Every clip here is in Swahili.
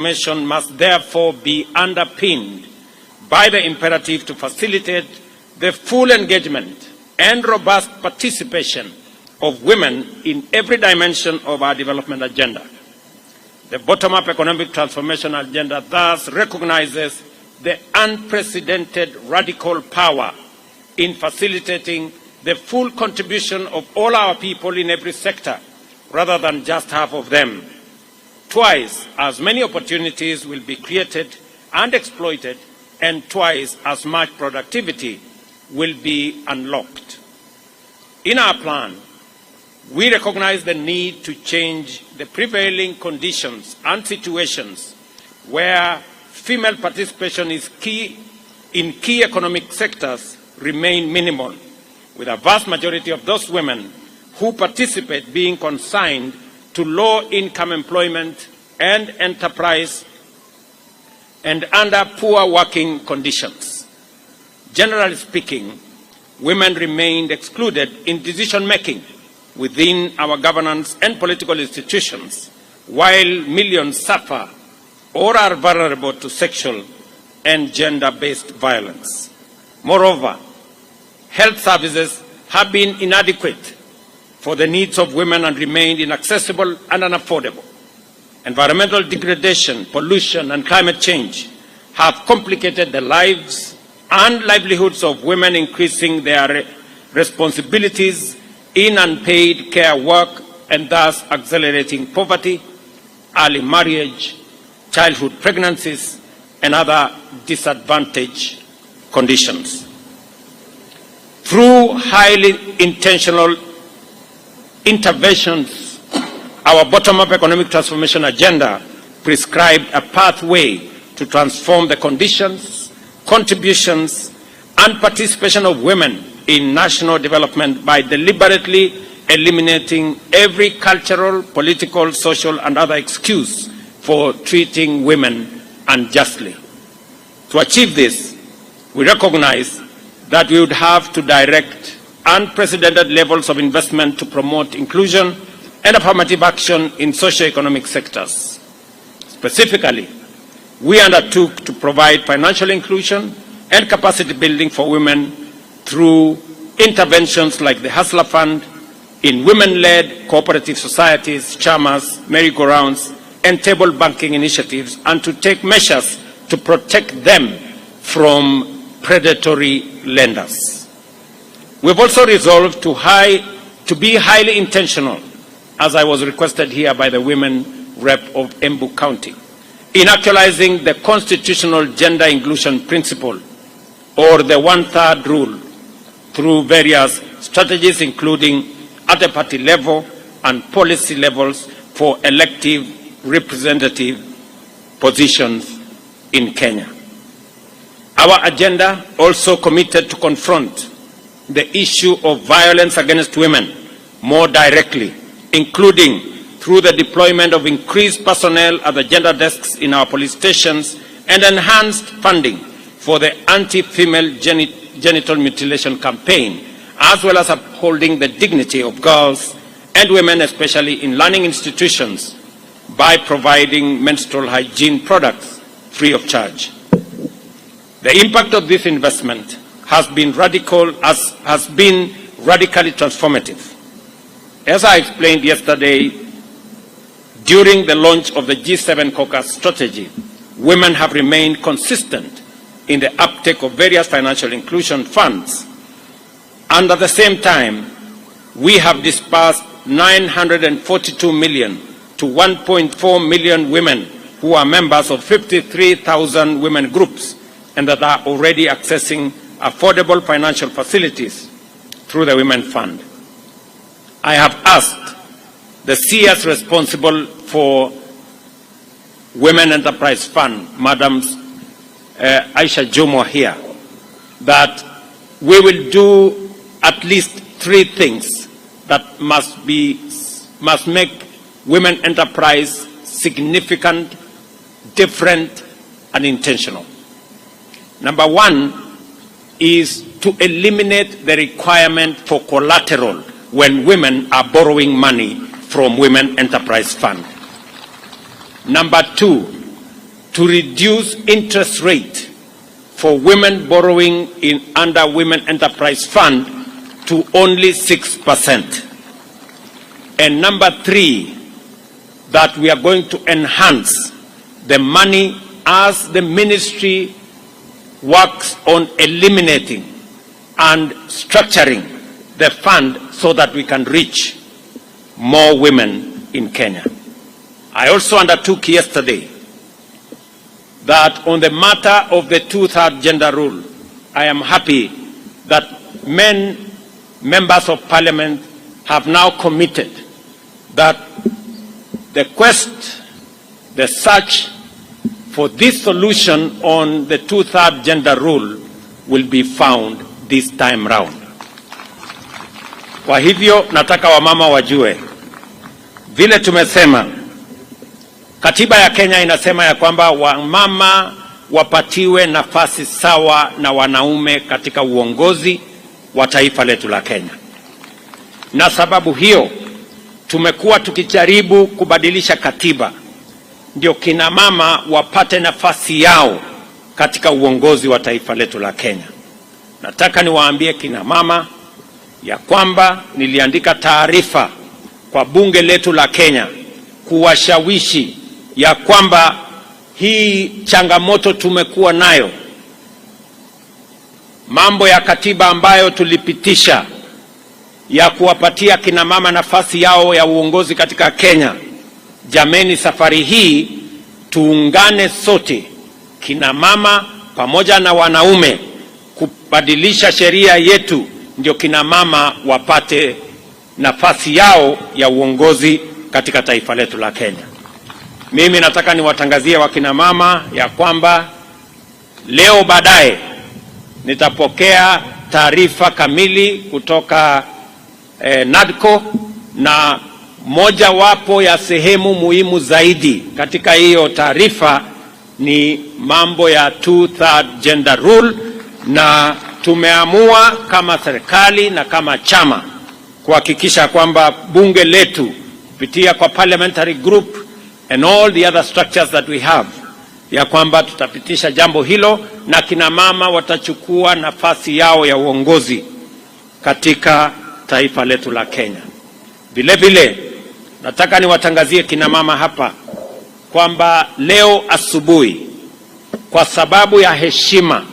transformation must therefore be underpinned by the imperative to facilitate the full engagement and robust participation of women in every dimension of our development agenda. The bottom-up economic transformation agenda thus recognizes the unprecedented radical power in facilitating the full contribution of all our people in every sector, rather than just half of them. Twice as many opportunities will be created and exploited, and twice as much productivity will be unlocked. In our plan, we recognize the need to change the prevailing conditions and situations where female participation is key in key economic sectors remain minimal, with a vast majority of those women who participate being consigned to low-income employment and enterprise and under poor working conditions. Generally speaking, women remained excluded in decision-making within our governance and political institutions, while millions suffer or are vulnerable to sexual and gender-based violence. Moreover, health services have been inadequate for the needs of women and remained inaccessible and unaffordable. Environmental degradation, pollution, and climate change have complicated the lives and livelihoods of women, increasing their responsibilities in unpaid care work and thus accelerating poverty, early marriage, childhood pregnancies, and other disadvantaged conditions. Through highly intentional interventions, our bottom-up economic transformation agenda prescribed a pathway to transform the conditions, contributions, and participation of women in national development by deliberately eliminating every cultural, political, social, and other excuse for treating women unjustly. To achieve this, we recognize that we would have to direct unprecedented levels of investment to promote inclusion and affirmative action in socio-economic sectors. Specifically, we undertook to provide financial inclusion and capacity building for women through interventions like the Hustler Fund in women-led cooperative societies, chamas, merry-go-rounds, and table banking initiatives, and to take measures to protect them from predatory lenders. We've also resolved to be highly intentional, as I was requested here by the women rep of Embu County, in actualizing the constitutional gender inclusion principle, or the one-third rule, through various strategies, including at the party level and policy levels for elective representative positions in Kenya. Our agenda also committed to confront the issue of violence against women more directly, including through the deployment of increased personnel at the gender desks in our police stations and enhanced funding for the anti-female genital mutilation campaign, as well as upholding the dignity of girls and women, especially in learning institutions, by providing menstrual hygiene products free of charge. The impact of this investment has been radically transformative. As I explained yesterday, during the launch of the G7 caucus strategy, women have remained consistent in the uptake of various financial inclusion funds. And at the same time, we have disbursed 942 million to 1.4 million women who are members of 53,000 women groups and that are already accessing affordable financial facilities through the Women Fund. I have asked the CS responsible for Women Enterprise Fund, Madam Aisha Jumwa here, that we will do at least 3 things that must make women enterprise significant, different, and intentional. Number 1 is to eliminate the requirement for collateral when women are borrowing money from Women Enterprise Fund. Number 2 to reduce interest rate for women borrowing under Women Enterprise Fund to only 6%. And number 3, that we are going to enhance the money as the ministry works on eliminating and structuring the fund so that we can reach more women in Kenya. I also undertook yesterday that on the matter of the 2/3 gender rule, I am happy that members of parliament have now committed that the quest, the search for this solution on the 2/3 gender rule will be found this time round. Kwa hivyo nataka wamama wajue, vile tumesema, katiba ya Kenya inasema ya kwamba wamama wapatiwe nafasi sawa na wanaume katika uongozi wa taifa letu la Kenya. Na sababu hiyo tumekuwa tukijaribu kubadilisha katiba ndio kina mama wapate nafasi yao katika uongozi wa taifa letu la Kenya. Nataka niwaambie kina mama ya kwamba niliandika taarifa kwa bunge letu la Kenya kuwashawishi ya kwamba hii changamoto tumekuwa nayo, mambo ya katiba ambayo tulipitisha ya kuwapatia kina mama nafasi yao ya uongozi katika Kenya. Jameni, safari hii tuungane sote, kina mama pamoja na wanaume, kubadilisha sheria yetu ndio kina mama wapate nafasi yao ya uongozi katika taifa letu la Kenya. Mimi nataka niwatangazie wakina mama ya kwamba leo baadaye nitapokea taarifa kamili kutoka NADCO, na moja wapo ya sehemu muhimu zaidi katika hiyo taarifa ni mambo ya 2/3 gender rule, na tumeamua kama serikali na kama chama kuhakikisha kwamba bunge letu kupitia kwa parliamentary group and all the other structures that we have, ya kwamba tutapitisha jambo hilo na kina mama watachukua nafasi yao ya uongozi katika taifa letu la Kenya. Vile vile nataka niwatangazie kina mama hapa kwamba leo asubuhi, kwa sababu ya heshima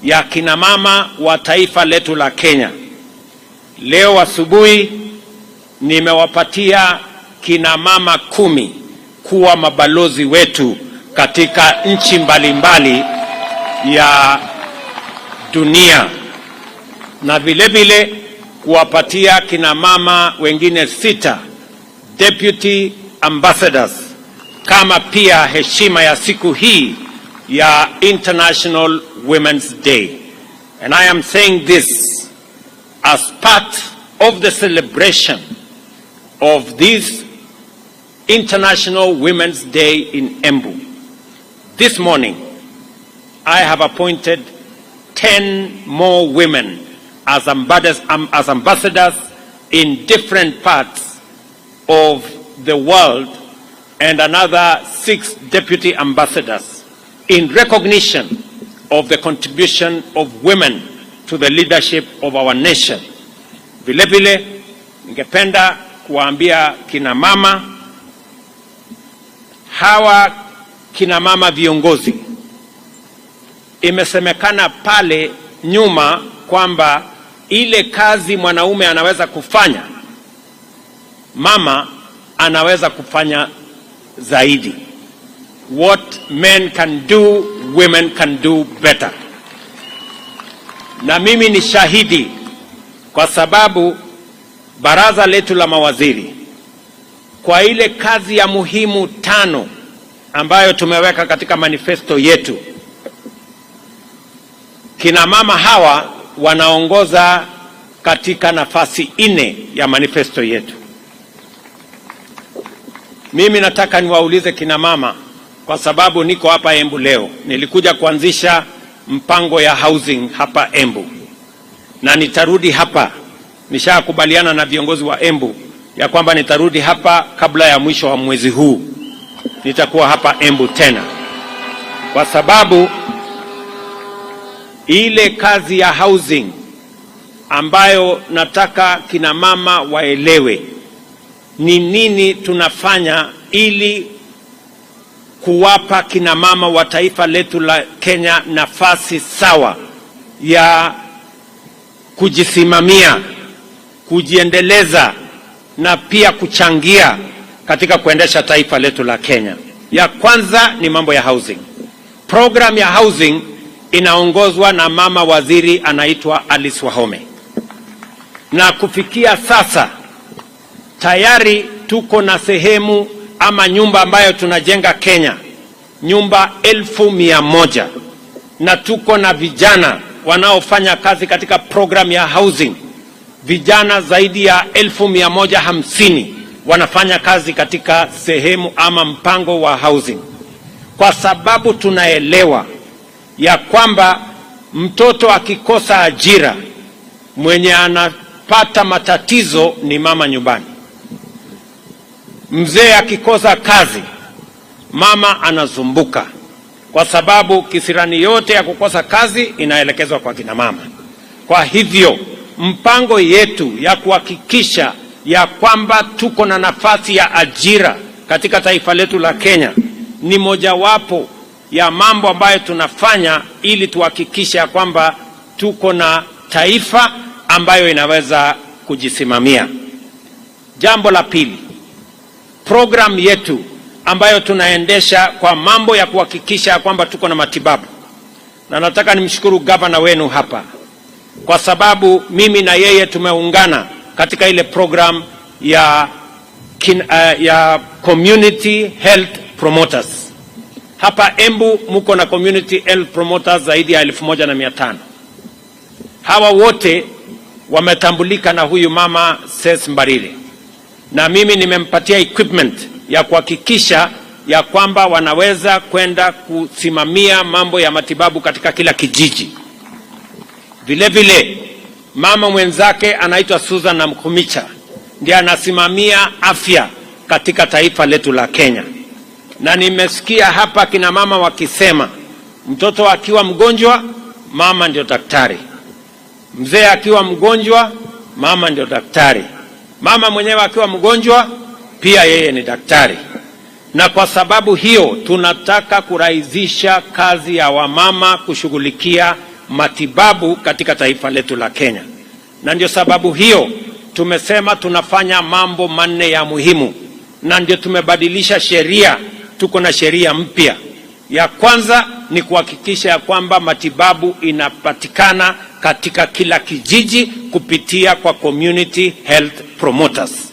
ya kina mama wa taifa letu la Kenya, leo asubuhi nimewapatia kina mama 10 kuwa mabalozi wetu katika nchi mbalimbali ya dunia, na vile vile kuwapatia kina mama wengine 6 deputy ambassadors kama pia heshima ya siku hii ya International Women's Day. And I am saying this as part of the celebration of this International Women's Day in Embu. This morning, I have appointed 10 more women as ambassadors in different parts of the world, and another 6 deputy ambassadors in recognition of the contribution of women to the leadership of our nation. Vile vile ningependa kuambia kina mama hawa, kina mama viongozi, imesemekana pale nyuma kwamba ile kazi mwanaume anaweza kufanya, mama anaweza kufanya zaidi. What men can do, women can do better. Na mimi ni shahidi kwa sababu baraza letu la mawaziri, kwa ile kazi ya muhimu 5 ambayo tumeweka katika manifesto yetu, kina mama hawa wanaongoza katika nafasi 4 ya manifesto yetu. Mimi nataka niwaulize kina mama, kwa sababu niko hapa Embu leo. Nilikuja kuanzisha mpango ya housing hapa Embu, na nitarudi hapa. Nishakubaliana na viongozi wa Embu ya kwamba nitarudi hapa kabla ya mwisho wa mwezi huu. Nitakuwa hapa Embu tena. kwa sababu ile kazi ya housing ambayo nataka kina mama waelewe ni nini tunafanya ili kuwapa kina mama wa taifa letu la Kenya nafasi sawa ya kujisimamia, kujiendeleza na pia kuchangia katika kuendesha taifa letu la Kenya. Ya kwanza ni mambo ya housing. Program ya housing inaongozwa na mama waziri anaitwa Alice Wahome. Na kufikia sasa tayari tuko na sehemu ama nyumba ambayo tunajenga Kenya, nyumba 1,100, na tuko na vijana wanaofanya kazi katika program ya housing. Vijana zaidi ya 1,150 wanafanya kazi katika sehemu ama mpango wa housing, kwa sababu tunaelewa ya kwamba mtoto akikosa ajira, mwenye anapata matatizo ni mama nyumbani. Mzee akikosa kazi, mama anazumbuka, kwa sababu kisirani yote ya kukosa kazi inaelekezwa kwa kina mama. Kwa hivyo mpango yetu ya kuhakikisha ya kwamba tuko na nafasi ya ajira katika taifa letu la Kenya ni mojawapo ya mambo ambayo tunafanya ili tuhakikisha ya kwamba tuko na taifa ambayo inaweza kujisimamia. Jambo la pili, program yetu ambayo tunaendesha kwa mambo ya kuhakikisha kwamba tuko na matibabu. Na nataka nimshukuru gavana wenu hapa, kwa sababu mimi na yeye tumeungana katika ile program ya community health promoters. Hapa Embu muko na community health promoters zaidi ya 1,500. Hawa wote wametambulika na huyu mama Ses Mbarire, na mimi nimempatia equipment ya kuhakikisha ya kwamba wanaweza kwenda kusimamia mambo ya matibabu katika kila kijiji. Vile vile mama mwenzake anaitwa Susan Namkumicha ndiye anasimamia afya katika taifa letu la Kenya. Na nimesikia hapa kina mama wakisema mtoto akiwa mgonjwa mama ndio daktari, mzee akiwa mgonjwa mama ndio daktari, mama mwenyewe akiwa mgonjwa pia yeye ni daktari. Na kwa sababu hiyo tunataka kurahisisha kazi ya wamama kushughulikia matibabu katika taifa letu la Kenya. Na ndio sababu hiyo tumesema tunafanya mambo manne ya muhimu, na ndio tumebadilisha sheria. Tuko na sheria mpya. Ya kwanza ni kuhakikisha ya kwamba matibabu inapatikana katika kila kijiji kupitia kwa community health promoters.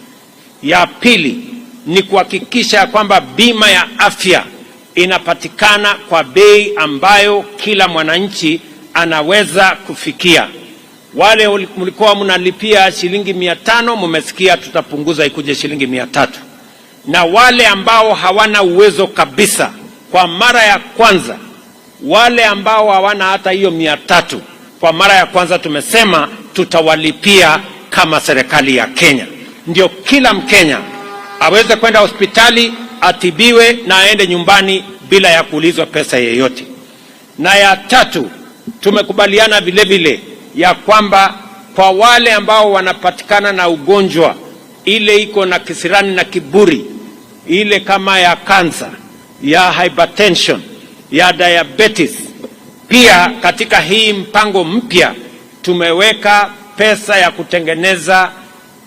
Ya pili ni kuhakikisha ya kwamba bima ya afya inapatikana kwa bei ambayo kila mwananchi anaweza kufikia. Wale mlikuwa mnalipia shilingi 500, mmesikia tutapunguza ikuje shilingi 300. Na wale ambao hawana uwezo kabisa, kwa mara ya kwanza, wale ambao hawana hata hiyo 300, kwa mara ya kwanza tumesema tutawalipia kama serikali ya Kenya. Ndio kila Mkenya aweze kwenda hospitali, atibiwe na aende nyumbani bila ya kuulizwa pesa yeyote. Na ya tatu, tumekubaliana vile vile ya kwamba kwa wale ambao wanapatikana na ugonjwa ile iko na kisirani na kiburi, ile kama ya kansa, ya hypertension, ya diabetes, pia katika hii mpango mpya tumeweka pesa ya kutengeneza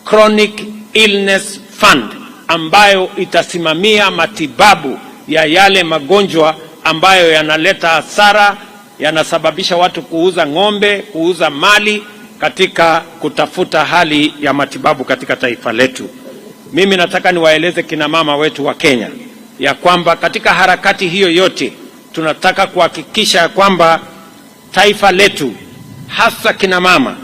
chronic illness fund ambayo itasimamia matibabu ya yale magonjwa ambayo yanaleta hasara, yanasababisha watu kuuza ng'ombe, kuuza mali katika kutafuta hali ya matibabu katika taifa letu. Mimi nataka niwaeleze kina mama wetu wa Kenya ya kwamba katika harakati hiyo yote tunataka kuhakikisha kwamba taifa letu hasa kina mama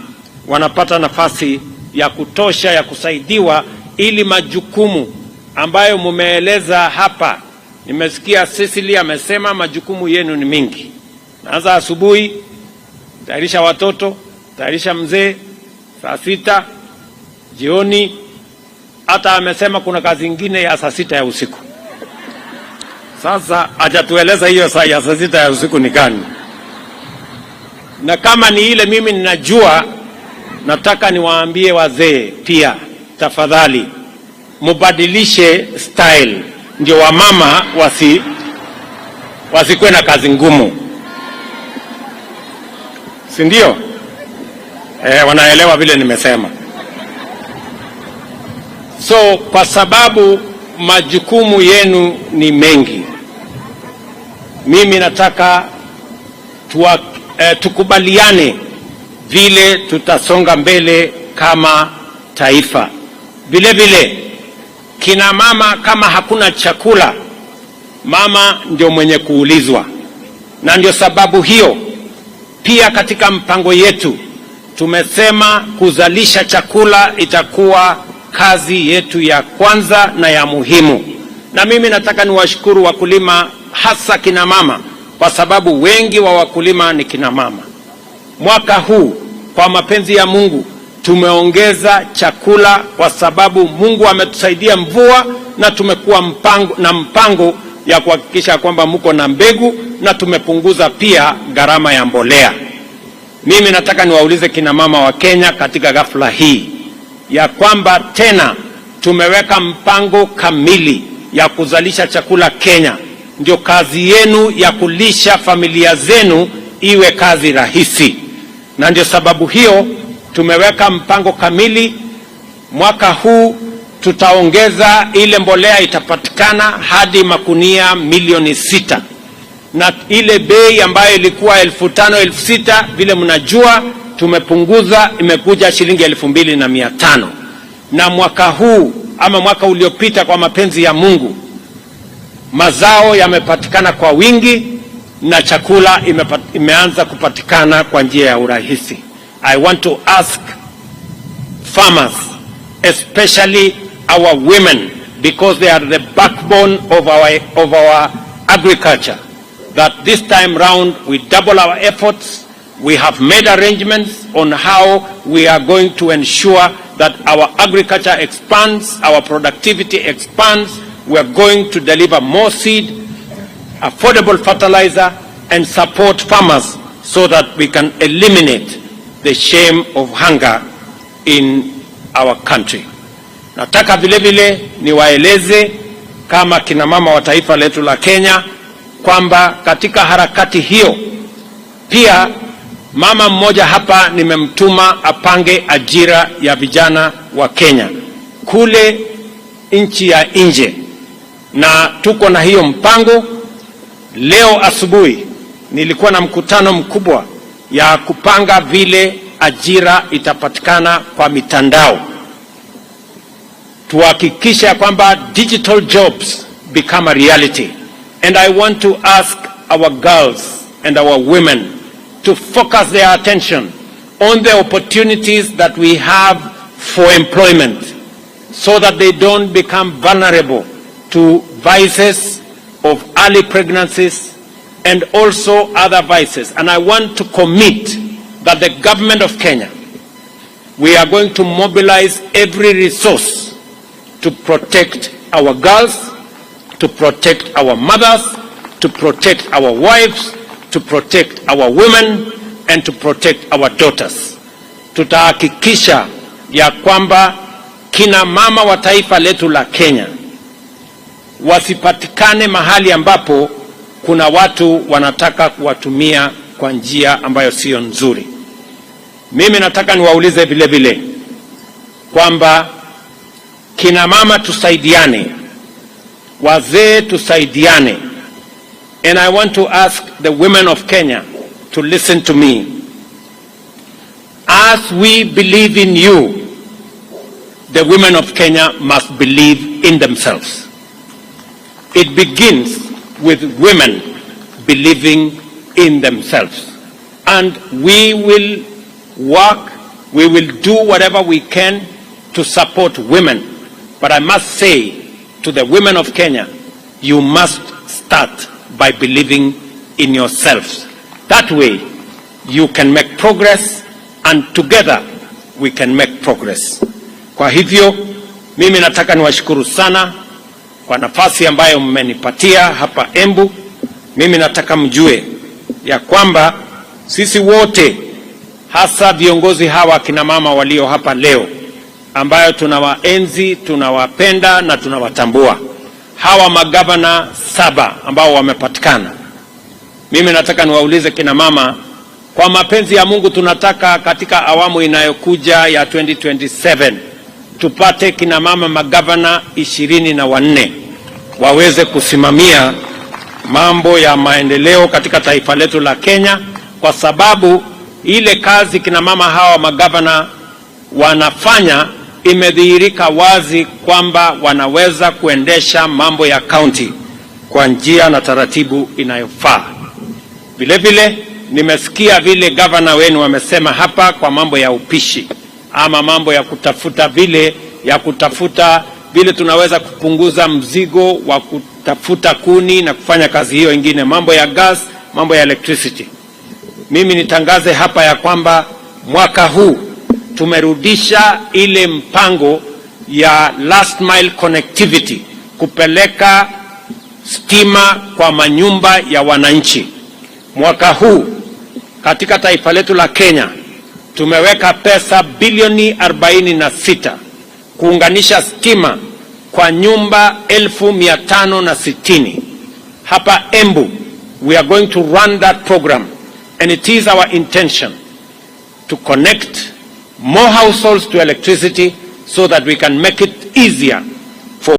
wanapata nafasi ya kutosha ya kusaidiwa, ili majukumu ambayo mumeeleza hapa. Nimesikia Cecily amesema majukumu yenu ni mingi. Naanza asubuhi, tayarisha watoto, tayarisha mzee, saa 6 jioni, hata amesema kuna kazi nyingine ya saa 6 ya usiku. Sasa hajatueleza hiyo saa ya saa 6 ya usiku ni gani, na kama ni ile mimi ninajua. Nataka niwaambie wazee pia, tafadhali mubadilishe style, ndio wamama wasikuwe na kazi ngumu, si ndio? Wanaelewa vile nimesema. So kwa sababu majukumu yenu ni mengi, mimi nataka tukubaliane vile tutasonga mbele kama taifa. Vile vile kina mama, kama hakuna chakula, mama ndio mwenye kuulizwa, na ndio sababu hiyo pia katika mpango yetu tumesema kuzalisha chakula itakuwa kazi yetu ya kwanza na ya muhimu. Na mimi nataka niwashukuru wakulima, hasa kina mama, kwa sababu wengi wa wakulima ni kina mama. Mwaka huu kwa mapenzi ya Mungu tumeongeza chakula kwa sababu Mungu ametusaidia mvua, na tumekuwa mpango ya kuhakikisha kwamba mko na mbegu, na tumepunguza pia gharama ya mbolea. Mimi nataka niwaulize kina mama wa Kenya katika ghafla hii ya kwamba tena tumeweka mpango kamili ya kuzalisha chakula Kenya. Ndio kazi yenu ya kulisha familia zenu iwe kazi rahisi, na ndio sababu hiyo tumeweka mpango kamili. Mwaka huu tutaongeza ile mbolea itapatikana hadi makunia milioni 6, na ile bei ambayo ilikuwa 5,000 6,000 vile mnajua tumepunguza, imekuja shilingi 2,500. Na mwaka huu ama mwaka uliopita, kwa mapenzi ya Mungu, mazao yamepatikana kwa wingi na chakula imeanza kupatikana kwa njia ya urahisi. I want to ask farmers, especially our women, because they are the backbone of our agriculture, that this time round we double our efforts. We have made arrangements on how we are going to ensure that our agriculture expands, our productivity expands. We are going to deliver more seed, affordable fertilizer, and support farmers so that we can eliminate the shame of hunger in our country. Nataka vile vile niwaeleze kama kina mama wa taifa letu la Kenya kwamba katika harakati hiyo pia mama mmoja hapa nimemtuma apange ajira ya vijana wa Kenya kule nchi ya nje, na tuko na hiyo mpango. Leo asubuhi nilikuwa na mkutano mkubwa ya kupanga vile ajira itapatikana kwa mitandao, tuhakikisha kwamba digital jobs become a reality. And I want to ask our girls and our women to focus their attention on the opportunities that we have for employment, so that they don't become vulnerable to vices of early pregnancies and also other vices. And I want to commit that the government of Kenya, we are going to mobilize every resource to protect our girls, to protect our mothers, to protect our wives, to protect our women, and to protect our daughters. Tutahakikisha ya kwamba kina mama wa taifa letu la Kenya wasipatikane mahali ambapo kuna watu wanataka kuwatumia kwa njia ambayo sio nzuri. Mimi nataka niwaulize vile vile kwamba kina mama tusaidiane, wazee tusaidiane. And I want to ask the women of Kenya to listen to me. As we believe in you, the women of Kenya must believe in themselves. It begins with women believing in themselves. And we will work, we will do whatever we can to support women. But I must say to the women of Kenya, you must start by believing in yourselves. That way you can make progress, and together we can make progress. Kwa hivyo mimi nataka niwashukuru sana kwa nafasi ambayo mmenipatia hapa Embu. Mimi nataka mjue ya kwamba sisi wote, hasa viongozi hawa kina mama walio hapa leo, ambayo tunawaenzi, tunawapenda na tunawatambua, hawa magavana 7 ambao wamepatikana, mimi nataka niwaulize kina mama, kwa mapenzi ya Mungu tunataka katika awamu inayokuja ya 2027 tupate kina mama magavana 24 waweze kusimamia mambo ya maendeleo katika taifa letu la Kenya, kwa sababu ile kazi kina mama hawa magavana wanafanya imedhihirika wazi kwamba wanaweza kuendesha mambo ya county kwa njia na taratibu inayofaa. Vile vile nimesikia vile gavana wenu wamesema hapa kwa mambo ya upishi ama mambo ya kutafuta vile tunaweza kupunguza mzigo wa kutafuta kuni na kufanya kazi hiyo ingine, mambo ya gas, mambo ya electricity. Mimi nitangaze hapa ya kwamba mwaka huu tumerudisha ile mpango ya last mile connectivity, kupeleka stima kwa manyumba ya wananchi. Mwaka huu katika taifa letu la Kenya tumeweka pesa bilioni 46 kuunganisha stima kwa nyumba 1560. Hapa Embu, we are going to run that program, and it is our intention to connect more households to electricity so that we can make it easier